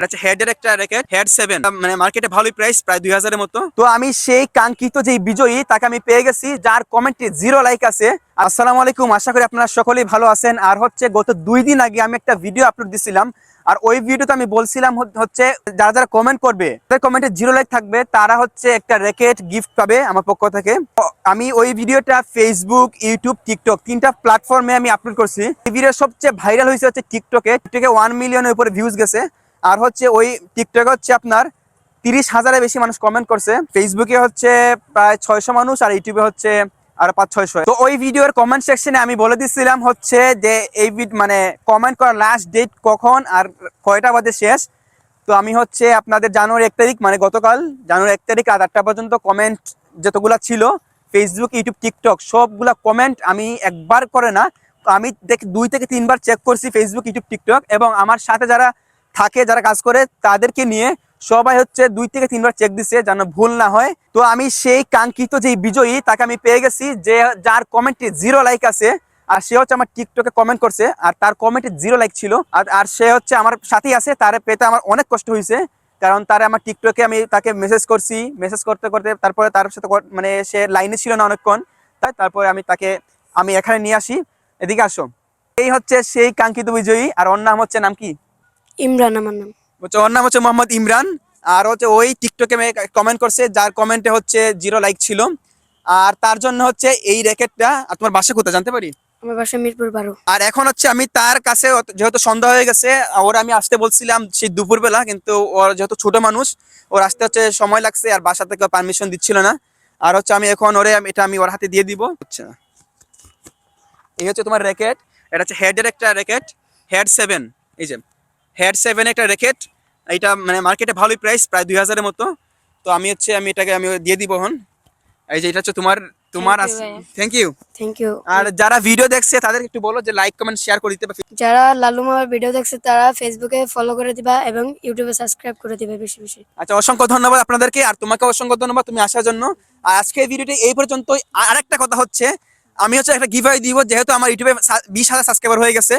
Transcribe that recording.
এটা হচ্ছে হেডের একটা র্যাকেট, হেড 7, মানে মার্কেটে ভালোই প্রাইস, প্রায় 2000 এর মতো। তো আমি সেই কাঙ্ক্ষিত যে বিজয়ী তাকে আমি পেয়ে গেছি, যার কমেন্টে 0 লাইক আছে। আসসালামু আলাইকুম, আশা করি আপনারা সকলেই ভালো আছেন। আর হচ্ছে গত 2 দিন আগে আমি একটা ভিডিও আপলোড দিছিলাম, আর ওই ভিডিওতে আমি বলছিলাম হচ্ছে যারা যারা কমেন্ট করবে, তাদের কমেন্টে 0 লাইক থাকবে, তারা হচ্ছে একটা র্যাকেট গিফট পাবে আমার পক্ষ থেকে। আমি ওই ভিডিওটা ফেসবুক, ইউটিউব, টিকটক 3টা প্ল্যাটফর্মে আমি আপলোড করছি। এই ভিডিও সবচেয়ে ভাইরাল হয়েছে হচ্ছে টিকটকে 1 মিলিয়নের উপরে ভিউজ গেছে। আর হচ্ছে ওই টিকটকে হচ্ছে আপনার 30,000-এর বেশি মানুষ কমেন্ট করছে। ফেসবুকে হচ্ছে প্রায় 600 মানুষ, আর ইউটিউবে হচ্ছে আর 500-600। তো ওই ভিডিওর কমেন্ট সেকশনে আমি বলে দিচ্ছিলাম হচ্ছে যে এই মানে কমেন্ট করার লাস্ট ডেট কখন আর কয়টা বাজে শেষ। তো আমি হচ্ছে আপনাদের জানুয়ারি 1 তারিখ, মানে গতকাল জানুয়ারি 1 তারিখ রাত 8টা পর্যন্ত কমেন্ট যতগুলা ছিল ফেসবুক, ইউটিউব, টিকটক সবগুলা কমেন্ট আমি একবার করে না, আমি 2 থেকে 3 বার চেক করছি ফেসবুক, ইউটিউব, টিকটক, এবং আমার সাথে যারা থাকে, যারা কাজ করে তাদেরকে নিয়ে সবাই হচ্ছে 2 থেকে 3 বার চেক দিছে যেন ভুল না হয়। তো আমি সেই কাঙ্ক্ষিত যে বিজয়ী তাকে আমি পেয়ে গেছি, যে যার কমেন্টে 0 লাইক আছে। আর সে হচ্ছে আমার টিকটকে কমেন্ট করছে, আর তার কমেন্টে 0 লাইক ছিল। আর সে হচ্ছে আমার সাথেই আছে, তারে পেতে আমার অনেক কষ্ট হয়েছে, কারণ তারে আমার টিকটকে আমি তাকে মেসেজ করছি, মেসেজ করতে করতে তারপরে তার সাথে মানে সে লাইনে ছিল না অনেকক্ষণ, তারপরে আমি তাকে এখানে নিয়ে আসি। এদিকে আসো। এই হচ্ছে সেই কাঙ্ক্ষিত বিজয়ী। আর ওর নাম হচ্ছে, নাম কি? ইমরান আমার নাম। ওর নাম হচ্ছে মোহাম্মদ ইমরান। আর হচ্ছে ওই টিকটকে কমেন্ট করছে, যার কমেন্টে হচ্ছে 0 লাইক ছিল। আর তার জন্য হচ্ছে এই র্যাকেটটা। আর তোমার বাসা কোথায় জানতে পারি? আমার বাসা মিরপুর 12। আর এখন হচ্ছে আমি তার কাছে, যেহেতু সন্ধ্যা হয়ে গেছে, ওর আমি আসতে বলছিলাম সেই দুপুরবেলা, কিন্তু ওর যেহেতু ছোট মানুষ, ওর আসতে হচ্ছে সময় লাগছে, আর বাসা থেকে পারমিশন দিচ্ছিল না। আর হচ্ছে আমি এখন এটা আমি ওর হাতে দিয়ে দিব। আচ্ছা, এই হচ্ছে তোমার র্যাকেট। এটা হচ্ছে হেডের একটা র্যাকেট, হেড 7। এই যে হেড 7 একটা র্যাকেট। এটা মানে মার্কেটে ভালোই প্রাইস, প্রায় 2000 এর মতো। তো আমি এটাকে আমি দিয়ে দিব এখন। এই যে এটা হচ্ছে তোমার তোমার থ্যাংক ইউ ভাইয়া। Thank you. Thank you. আর যারা ভিডিও দেখছে তাদের একটু বলো যে লাইক, কমেন্ট, শেয়ার করে দিতে পারে। যারা লালু মামার ভিডিও দেখছে তারা ফেসবুকে ফলো করে দিবা এবং ইউটিউবে সাবস্ক্রাইব করে দিবে বেশি বেশি। আচ্ছা, অসংখ্য ধন্যবাদ আপনাদেরকে, আর তোমাকে অসংখ্য ধন্যবাদ তুমি আসার জন্য। আর আজকে ভিডিওটি এই পর্যন্তই। আরেকটা কথা হচ্ছে, আমি হচ্ছে একটা গিভঅ্যাওয়ে দিব, যেহেতু আমার ইউটিউবে 20,000 সাবস্ক্রাইবার হয়ে গেছে।